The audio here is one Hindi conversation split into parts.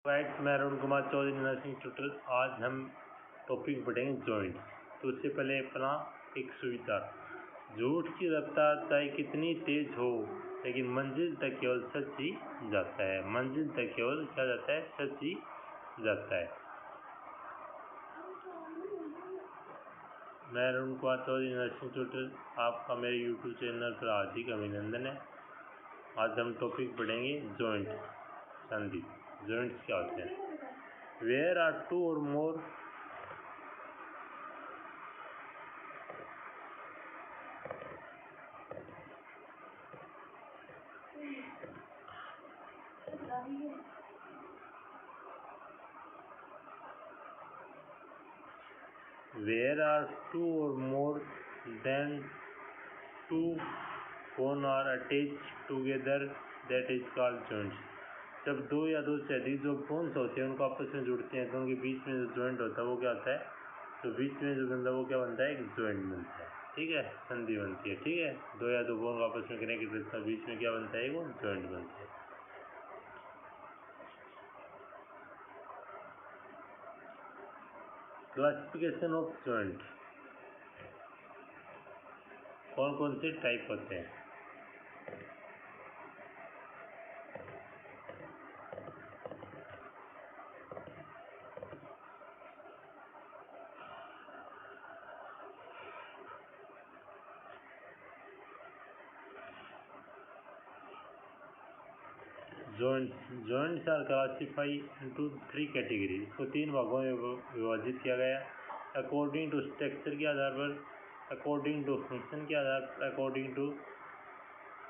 राइट, मैं अरुण कुमार चौधरी नर्सिंग ट्यूटर। आज हम टॉपिक पढ़ेंगे जॉइंट। तो उससे पहले अपना एक सुविधा, झूठ की रफ्तार चाहे कितनी तेज हो लेकिन मंजिल तक केवल सच ही जाता है। मंजिल तक केवल क्या जाता है? सच ही जाता है। मैं अरुण कुमार चौधरी नर्सिंग ट्यूटर, आपका मेरे यूट्यूब चैनल पर हार्दिक अभिनंदन है। आज हम टॉपिक पढ़ेंगे जॉइंट, संधि। जॉइंट्स क्या होते हैं? वेयर आर टू और मोर where are two or more than two bones are attached together, that is called joints। जब दो या दो से अधिक जो बोन्स होते हैं उनको आपस में जुड़ते हैं तो उनके बीच में जो जॉइंट होता है वो क्या होता है? तो बीच में जो बनता है वो क्या बनता है? एक जॉइंट बनता है। ठीक है, संधि बनती है। ठीक है, दो या दो बोन आपस में कनेक्टेड रहता है, बीच में क्या बनता है? वो जॉइंट बनता है। क्लासिफिकेशन ऑफ जॉइंट, कौन कौन से टाइप होते हैं? Joints are classified into three category. इसको तीन भागों में विभाजित किया गया अकॉर्डिंग टू स्ट्रक्चर के आधार पर, अकॉर्डिंग टू फंक्शन के आधार पर, अकॉर्डिंग टू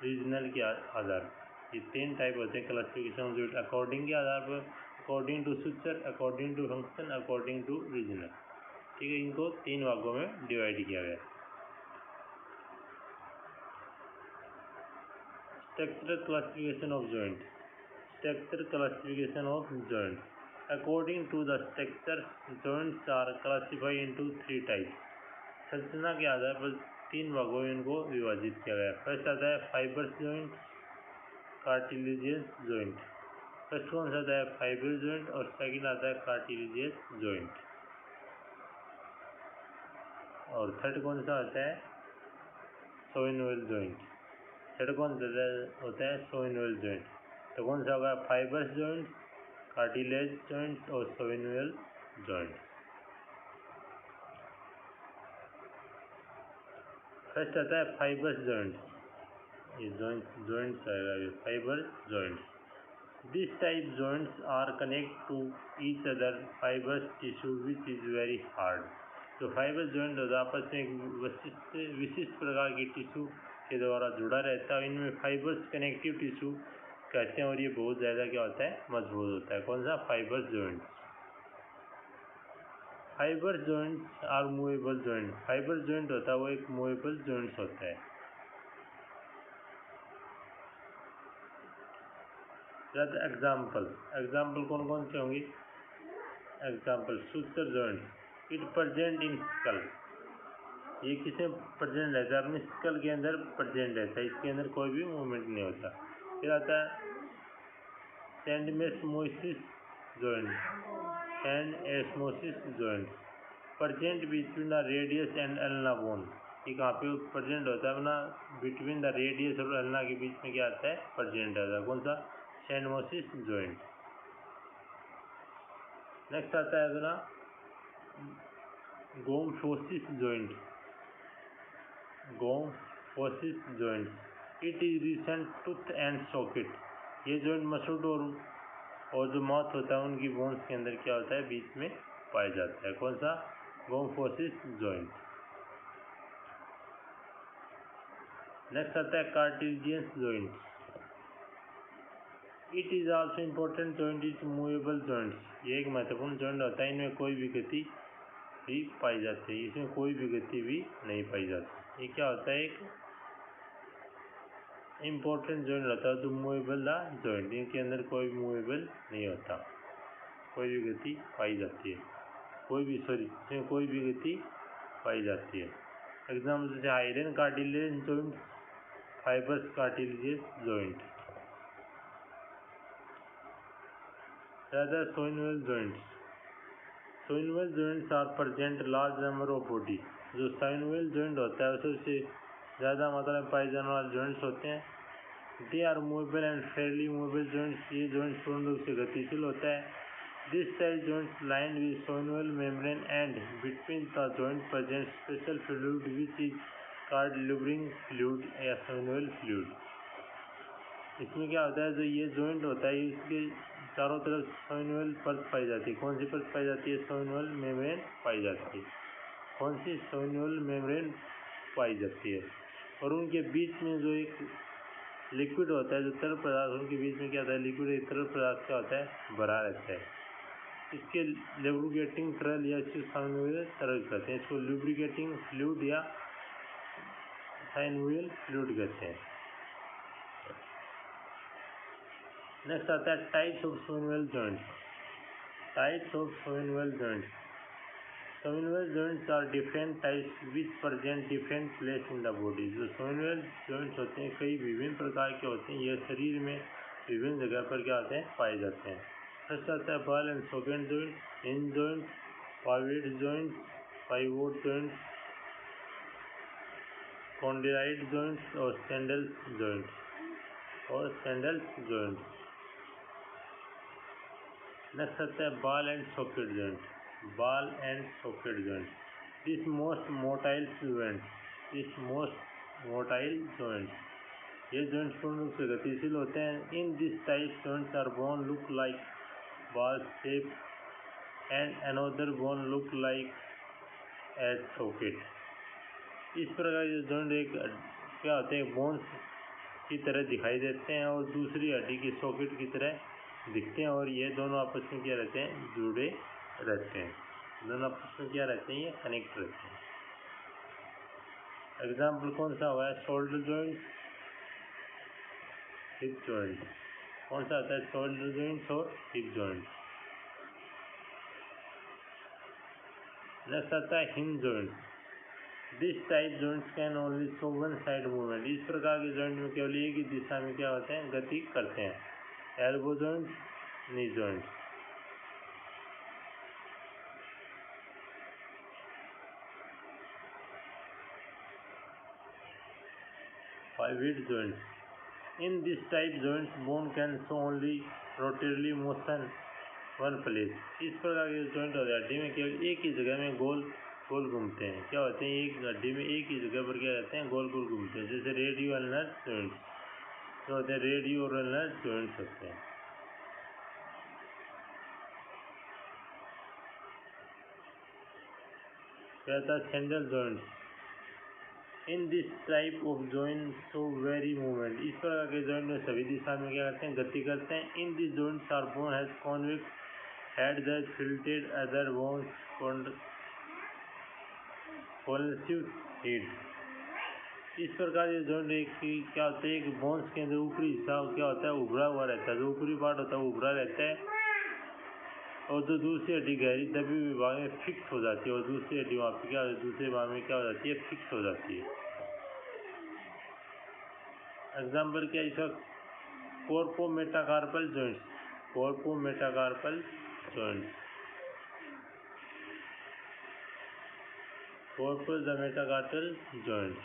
रीजनल के आधार पर। ये तीन टाइप होते हैं क्लासिफिकेशन ऑफ जॉइंट। अकॉर्डिंग के आधार पर, according to structure, according to function, according to regional. ठीक है, इनको तीन भागों में डिवाइड किया गया। Structural classification of joint. Structure classification of joints. According to the structure, joints are classified into three types. संरचना के आधार पर तीन भागों में इनको विभाजित किया गया। फर्स्ट आता है fibres joint, cartilaginous joint. First कौन सा आता है? Fibre joint. और सेकंड आता है कार्टिलेजियस जॉइंट। और थर्ड कौन सा आता है? सोइनोइल जॉइंट। थर्ड कौन सा होता है? सोइनोइल जॉइंट। तो कौन सा होगा? फाइबर्स जॉइंट, कार्टिलेज जॉइंट और सोइनोइल जॉइंट। फर्स्ट आता है फाइबर्स जॉइंट। ये जॉइंट्स आएगा, ये fibre joints. This type joints are connect to each other fibres tissue which is very hard. जो फाइबर जॉइंट होता है आपस में एक विशिष्ट प्रकार की टिश्यू के द्वारा जुड़ा रहता है। इनमें फाइबर्स कनेक्टिव टिश्यू कहते हैं और ये बहुत ज़्यादा क्या होता है? मजबूत होता है। कौन सा? Fibre joint. Fibre joints are movable joint. Fibre joint होता है वो एक मूवेबल जॉइंट्स होता है। एग्जाम्पल कौन कौन से होंगे? Example suture joint, it present in school. ये किसे प्रेजेंट रहता है? अपने स्कल के अंदर प्रेजेंट रहता है, इसके अंदर कोई भी मूवमेंट नहीं होता। फिर आता है syndesmosis joint, syndesmosis joint, present between the radius and ulna bone. ये कहाँ पे प्रेजेंट होता है? अपना बिटवीन द रेडियस और अल्ना के बीच में क्या आता है? प्रेजेंट आता है। कौन सा? टेंडमोसिस जॉइंट। नेक्स्ट आता है अपना gomphosis joint, gomphosis joint, it is recent tooth and socket. ये जॉइंट मसूड़ और जो माउथ होता है उनकी बोन्स के अंदर क्या होता है? बीच में पाया जाता है। कौन सा? गोम्फोसिस जॉइंट। नेक्स्ट आता है cartilaginous joint, it is also important joint, is movable joints. ये एक महत्वपूर्ण जॉइंट होता है, इनमें कोई भी गति भी पाई जाती है, इसमें कोई भी गति भी नहीं पाई जाती। ये क्या होता है? एक इम्पोर्टेंट जॉइंट होता है जो मूवेबल द जॉइंट, इनके अंदर कोई मूवेबल नहीं होता, कोई भी गति पाई जाती है, इसमें कोई भी गति पाई जाती है। एग्जाम्पल जैसे iron cartilage joint, fibres cartilaginous joint. rather soinnual joints. Soinnual joints are present large number of body. जो soinnual joint होता है सबसे ज़्यादा मात्रा में पाए जाने वाले joints होते हैं. They are movable and fairly movable joints. ये joints पूर्ण रूप से गतिशील होता है. This type joints lined with soinnual membrane and between the joint present special fluid which is called lubricating fluid या soinnual fluid. इसमें क्या होता है, जो ये जॉइंट होता है इसके चारों तरफ सोइनुअल परत पाई जाती है. कौन सी परत पाई जाती है? सोइनुअल मेम्ब्रेन पाई जाती है. कौन सी? सोइनुअल मेम्ब्रेन पाई जाती है. और उनके बीच में जो एक लिक्विड होता है, जो तरल पदार्थ, उनके बीच में क्या होता है? लिक्विड एक तरल पदार्थ क्या होता है? भरा रहता है. इसके लुब्रिकेटिंग तरल या इसको सोइनुअल तरल कहते हैं. इसको लुब्रिकेटिंग फ्लूइड या सोइनुअल फ्लूइड कहते हैं. नेक्स्ट आता है types of synovial joints. Types of synovial joints. Synovial joints are different types which present different place in the body. जो सोइनुअल जॉइंट्स होते हैं कई विभिन्न प्रकार के होते हैं. यह शरीर में विभिन्न जगह पर क्या होते हैं? पाए जाते हैं. फर्स्ट आता है ball and socket joint, hinge joint, pivot joint, pivot joint, condyloid joints और सैंडल्स जॉइंट. नेक्स्ट आता है ball and socket joint. Ball and socket joint. This most motile joint. ये जॉइंट पूर्ण रूप से गतिशील होते हैं. In this type joints are bone look like ball shape and another bone look like as socket. इस प्रकार के जॉइंट एक क्या होते हैं? बोन्स की तरह दिखाई देते हैं और दूसरी हड्डी की सॉकेट की तरह दिखते हैं. और ये दोनों आपस में क्या रहते हैं? जुड़े रहते हैं. दोनों आपस में क्या रहते हैं? ये कनेक्ट रहते हैं. एग्जाम्पल कौन सा हुआ है? Shoulder joint, hip joint. कौन सा आता है? शोल्डर जॉइंट और हिप जॉइंट. नेक्स्ट आता है hinge joint. This type joints can only show one side movement. इस प्रकार के जॉइंट में केवल एक ही दिशा में क्या होते हैं? गति करते हैं. Elbow joint, knee joint. Pivot joint. In this type joints bone can show only rotatory motion one place. इस प्रकार के जॉइंट होते हैं हड्डी में केवल एक ही जगह में गोल गोल घूमते हैं. क्या होते हैं? एक हड्डी में एक ही जगह पर क्या रहते हैं? गोल गोल घूमते हैं. जैसे रेडियो अल्नर जॉइंट्स. क्या होते हैं? रेडियो और अल्नर जॉइंट्स होते हैं. कहता है sandal joints. In this type of joint show very movement. इस प्रकार के जॉइंट में सभी दिशा में क्या करते हैं? गति करते हैं. In this joints are bone has convex head that fitted other bones convexive head. इस प्रकार ये जॉइंट एक क्या होता है? एक बोन्स के अंदर ऊपरी हिस्सा क्या होता है? उभरा हुआ रहता है. जो ऊपरी पार्ट होता है वो उभरा रहता है और जो दूसरी हड्डी गहरी दबी हुई भाग में फिक्स हो जाती है. और दूसरी हड्डी वहाँ पे क्या दूसरे भाग में क्या हो जाती है? फिक्स हो जाती है. एग्जाम्पल क्या? इसका carpometacarpal joints. Carpometacarpal joints. Carpus the metacarpal joints.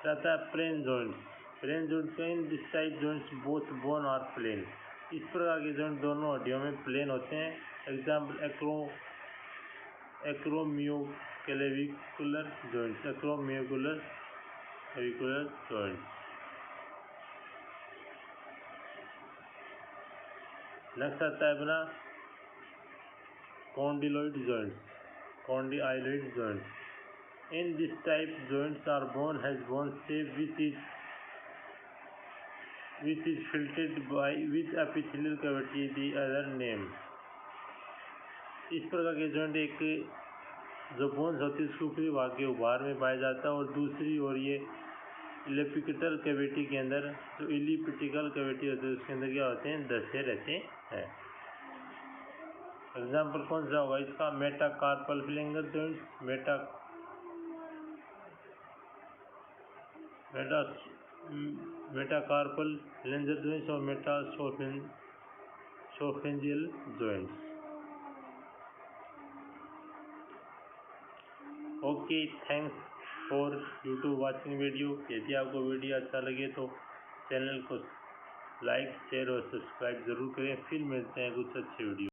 रहता है plane joints. Plane joints. In this type joints both bone are plane. इस प्रकार के जॉइंट दोनों हड्डियों में प्लेन होते हैं. Example acromioclavicular joints. Acromioclavicular joints. Next आता है अपना condyloid joints. Condyloid joints. In this type, joints are bone has bone shape which is filled by with epithelial cavity. The other name. इस प्रकार के जॉइंट एक जो बोन्स होती है उसके ऊपरी भाग के उभार में पाया जाता है और दूसरी ओर ये इलिपिकल कैविटी के अंदर जो इलिपिटिकल कैविटी होती है उसके अंदर क्या होते हैं? धसे रहते हैं. एग्जाम्पल कौन सा होगा इसका? Metacarpal phalangeal joint. Metacarpal phalangeal joints और metatarsophalangeal joints. Okay, thanks for you to watching video. यदि आपको वीडियो अच्छा लगे तो चैनल को लाइक, शेयर और सब्सक्राइब जरूर करें। फिर मिलते हैं कुछ अच्छे वीडियो।